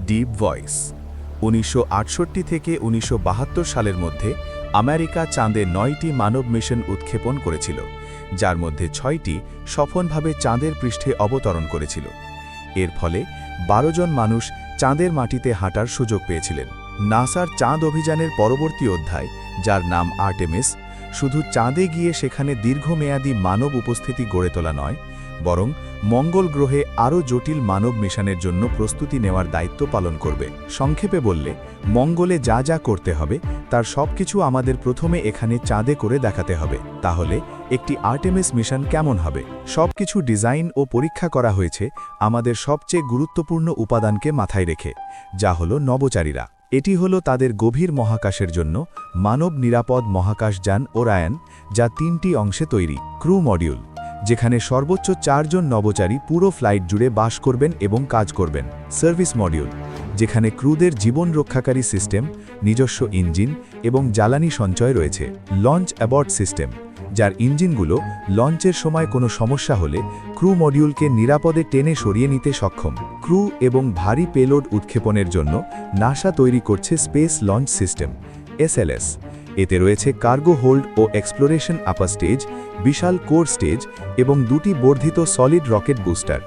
Deep voice ১৯৬৮ থেকে ১৯৭২ সালের মধ্যে আমেরিকা চাঁদে ৯টি মানব মিশন উৎক্ষেপণ করেছিল, যার মধ্যে ৬টি সফলভাবে চাঁদের পৃষ্ঠে অবতরণ করেছিল। এর ফলে ১২ জন মানুষ চাঁদের মাটিতে হাঁটার সুযোগ পেয়েছিলেন। নাসার চাঁদ অভিযানের পরবর্তী অধ্যায়, যার নাম আর্টেমিস, শুধু চাঁদে গিয়ে সেখানে দীর্ঘমেয়াদী মানব উপস্থিতি গড়ে তোলা নয়, বরং মঙ্গল গ্রহে আরও জটিল মানব মিশনের জন্য প্রস্তুতি নেওয়ার দায়িত্ব পালন করবে। সংক্ষেপে বললে, মঙ্গলে যা যা করতে হবে তার সবকিছু আমাদের প্রথমে এখানে চাঁদে করে দেখাতে হবে। তাহলে একটি আর্টেমিস মিশন কেমন হবে? সবকিছু ডিজাইন ও পরীক্ষা করা হয়েছে আমাদের সবচেয়ে গুরুত্বপূর্ণ উপাদানকে মাথায় রেখে, যা হলো নভোচারীরা। এটি হলো তাদের গভীর মহাকাশের জন্য মানব নিরাপদ মহাকাশযান ওরায়ন, যা 3টি অংশে তৈরি। ক্রু মডিউল, যেখানে সর্বোচ্চ 4 জন নভোচারী পুরো ফ্লাইট জুড়ে বাস করবেন এবং কাজ করবেন। সার্ভিস মডিউল, যেখানে ক্রুদের জীবন রক্ষাকারী সিস্টেম, নিজস্ব ইঞ্জিন এবং জ্বালানি সঞ্চয় রয়েছে। লঞ্চ অ্যাবর্ট সিস্টেম, যার ইঞ্জিনগুলো লঞ্চের সময় কোনো সমস্যা হলে ক্রু মডিউলকে নিরাপদে টেনে সরিয়ে নিতে সক্ষম। ক্রু এবং ভারী পেলোড উৎক্ষেপণের জন্য নাসা তৈরি করছে স্পেস লঞ্চ সিস্টেম SLS। এতে রয়েছে কার্গো হোল্ড ও এক্সপ্লোরেশন আপার স্টেজ, বিশাল কোর স্টেজ এবং 2টি বর্ধিত সলিড রকেট বুস্টার।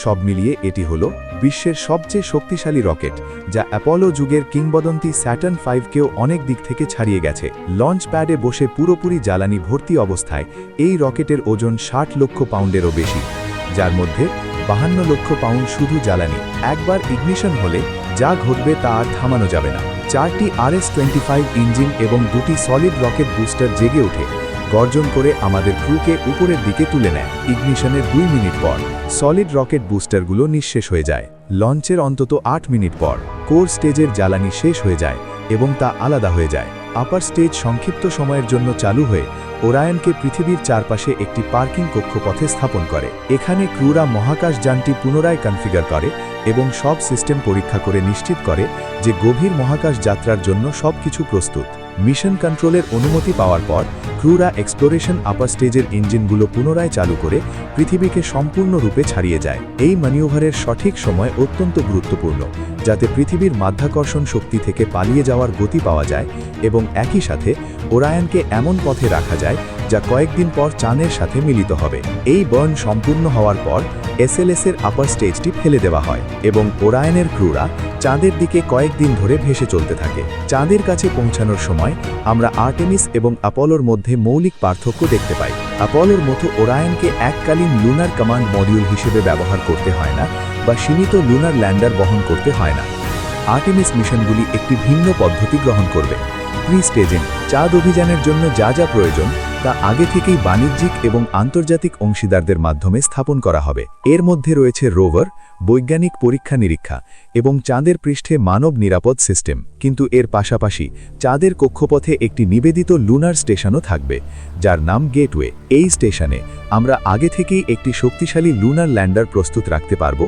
সব মিলিয়ে এটি হল বিশ্বের সবচেয়ে শক্তিশালী রকেট, যা অ্যাপোলো যুগের কিংবদন্তি স্যাটার্ন 5কেও অনেক দিক থেকে ছাড়িয়ে গেছে। লঞ্চ প্যাডে বসে পুরোপুরি জ্বালানি ভর্তি অবস্থায় এই রকেটের ওজন 60 লক্ষ পাউন্ডেরও বেশি, যার মধ্যে 52 লক্ষ পাউন্ড শুধু জ্বালানি। একবার ইগনিশন হলে যা ঘটবে তা আর থামানো যাবে না। 4টি RS-25 ইঞ্জিন এবং 2টি সলিড রকেট বুস্টার জেগে ওঠে, গর্জন করে আমাদের ক্রুকে উপরের দিকে তুলে নেয়। ইগনিশনের 2 মিনিট পর সলিড রকেট বুস্টারগুলো নিঃশেষ হয়ে যায়। লঞ্চের অন্তত 8 মিনিট পর কোর স্টেজের জ্বালানি শেষ হয়ে যায় এবং তা আলাদা হয়ে যায়। আপার স্টেজ সংক্ষিপ্ত সময়ের জন্য চালু হয়ে ওরায়নকে পৃথিবীর চারপাশে একটি পার্কিং কক্ষপথে স্থাপন করে। এখানে ক্রুরা মহাকাশযানটি পুনরায় কনফিগার করে এবং সব সিস্টেম পরীক্ষা করে নিশ্চিত করে যে গভীর মহাকাশ যাত্রার জন্য সবকিছু প্রস্তুত। মিশন কন্ট্রোলের অনুমতি পাওয়ার পর ক্রুরা এক্সপ্লোরেশন আপার স্টেজের ইঞ্জিনগুলো পুনরায় চালু করে পৃথিবীকে সম্পূর্ণরূপে ছাড়িয়ে যায়। এই ম্যানিউভারের সঠিক সময় অত্যন্ত গুরুত্বপূর্ণ, যাতে পৃথিবীর মাধ্যাকর্ষণ শক্তি থেকে পালিয়ে যাওয়ার গতি পাওয়া যায় এবং একই সাথে ওরায়নকে এমন পথে রাখা যায় যা কয়েকদিন পর চাঁদের সাথে মিলিত হবে। এই বার্ন সম্পূর্ণ হওয়ার পর SLS-এর আপার স্টেজটি ফেলে দেওয়া হয় এবং ওরায়নের ক্রুরা চাঁদের দিকে কয়েকদিন ধরে ভেসে চলতে থাকে। চাঁদের কাছে পৌঁছানোর সময় আমরা আর্টেমিস এবং অ্যাপোলোর মধ্যে মৌলিক পার্থক্য দেখতে পাই। অ্যাপোলোর মতো ওরায়নকে এককালীন লুনার কমান্ড মডিউল হিসেবে ব্যবহার করতে হয় না বা সীমিত লুনার ল্যান্ডার বহন করতে হয় না। আর্টেমিস মিশনগুলি একটি ভিন্ন পদ্ধতি গ্রহণ করবে। প্রি স্টেজিং, চাঁদ অভিযানের জন্য যা যা প্রয়োজন তা আগে থেকেই বাণিজ্যিক এবং আন্তর্জাতিক অংশীদারদের মাধ্যমে স্থাপন করা হবে। এর মধ্যে রয়েছে রোভার, বৈজ্ঞানিক পরীক্ষা নিরীক্ষা এবং চাঁদের পৃষ্ঠে মানব নিরাপদ সিস্টেম। কিন্তু এর পাশাপাশি চাঁদের কক্ষপথে একটি নিবেদিত লুনার স্টেশনও থাকবে, যার নাম গেটওয়ে। এই স্টেশনে আমরা আগে থেকেই একটি শক্তিশালী লুনার ল্যান্ডার প্রস্তুত রাখতে পারব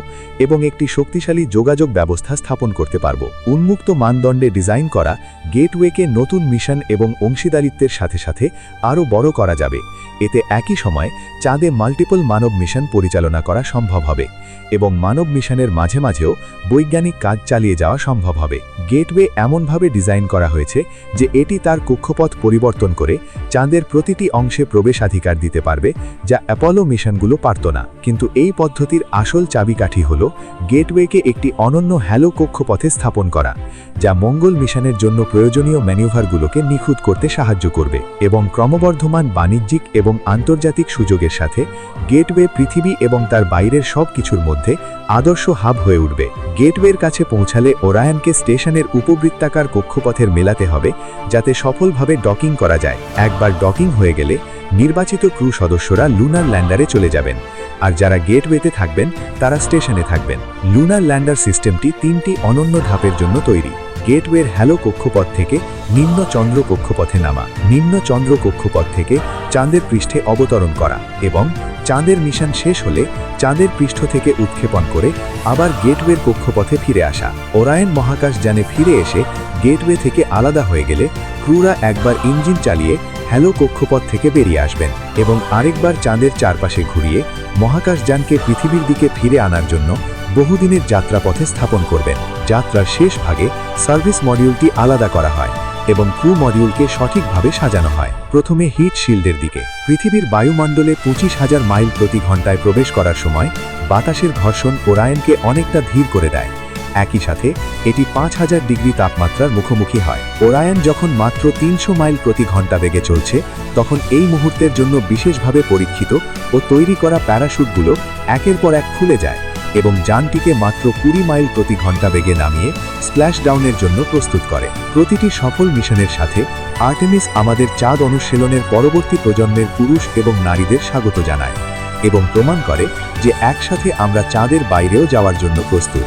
এবং একটি শক্তিশালী যোগাযোগ ব্যবস্থা স্থাপন করতে পারব। উন্মুক্ত মানদণ্ডে ডিজাইন করা গেটওয়েকে নতুন মিশন এবং অংশীদারিত্বের সাথে সাথে আরও বড় করা যাবে। এতে একই সময় চাঁদে মাল্টিপল মানব মিশন পরিচালনা করা সম্ভব হবে এবং মানব মিশনের মাঝে মাঝেও বৈজ্ঞানিক কাজ চালিয়ে যাওয়া সম্ভব হবে। গেটওয়ে এমনভাবে ডিজাইন করা হয়েছে যে এটি তার কক্ষপথ পরিবর্তন করে চাঁদের প্রতিটি অংশে প্রবেশাধিকার দিতে পারবে, যা অ্যাপোলো মিশনগুলো পারত না। কিন্তু এই পদ্ধতির আসল চাবিকাঠি হল গেটওয়েকে একটি অনন্য হ্যালো কক্ষপথে স্থাপন করা, যা মঙ্গল মিশনের জন্য প্রয়োজনীয় ম্যানিউভারগুলোকে নিখুঁত করতে সাহায্য করবে এবং ক্রমবর্ধমান বাণিজ্যিক এবং আন্তর্জাতিক সুযোগের সাথে গেটওয়ে পৃথিবী এবং তার বাইরের সব কিছুর মধ্যে আদর্শ হাব হয়ে উঠবে। গেটওয়ের কাছে পৌঁছালে ওরায়নকে স্টেশনের উপবৃত্তাকার কক্ষপথের মেলাতে হবে, যাতে সফলভাবে ডকিং করা যায়। একবার ডকিং হয়ে গেলে নির্বাচিত ক্রু সদস্যরা লুনার ল্যান্ডারে চলে যাবেন, আর যারা গেটওয়েতে থাকবেন তারা স্টেশনে থাকবেন। লুনার ল্যান্ডার সিস্টেমটি 3টি অনন্য ধাপের জন্য তৈরি। গেটওয়ের হ্যালো কক্ষপথ থেকে নিম্ন চন্দ্র কক্ষপথে নামা, নিম্ন চন্দ্র কক্ষপথ থেকে চাঁদের পৃষ্ঠে অবতরণ করা এবং চাঁদের মিশন শেষ হলে চাঁদের পৃষ্ঠ থেকে উৎক্ষেপণ করে আবার গেটওয়ের কক্ষপথে ফিরে আসা। ওরায়ন মহাকাশযানে ফিরে এসে গেটওয়ে থেকে আলাদা হয়ে গেলে ক্রুরা একবার ইঞ্জিন চালিয়ে হ্যালো কক্ষপথ থেকে বেরিয়ে আসবেন এবং আরেকবার চাঁদের চারপাশে ঘুরিয়ে মহাকাশযানকে পৃথিবীর দিকে ফিরে আনার জন্য বহুদিনের যাত্রাপথে স্থাপন করবেন। যাত্রার শেষ ভাগে সার্ভিস মডিউলটি আলাদা করা হয় এবং ক্রু মডিউলকে সঠিকভাবে সাজানো হয়। প্রথমে হিট শিল্ডের দিকে। পৃথিবীর বায়ুমণ্ডলে 25,000 মাইল প্রতি ঘন্টায় প্রবেশ করার সময় বাতাসের ঘর্ষণ ওরায়নকে অনেকটা ধীর করে দেয়। একই সাথে এটি 5,000 ডিগ্রি তাপমাত্রার মুখোমুখি হয়। ওরায়ন যখন মাত্র 300 মাইল প্রতি ঘন্টা বেগে চলছে, তখন এই মুহূর্তের জন্য বিশেষভাবে পরীক্ষিত ও তৈরি করা প্যারাশুটগুলো একের পর এক খুলে যায় এবং যানটিকে মাত্র 20 মাইল প্রতি ঘন্টা বেগে নামিয়ে স্প্ল্যাশ ডাউনের জন্য প্রস্তুত করে। প্রতিটি সফল মিশনের সাথে আর্টেমিস আমাদের চাঁদ অনুশীলনের পরবর্তী প্রজন্মের পুরুষ এবং নারীদের স্বাগত জানায় এবং প্রমাণ করে যে একসাথে আমরা চাঁদের বাইরেও যাওয়ার জন্য প্রস্তুত।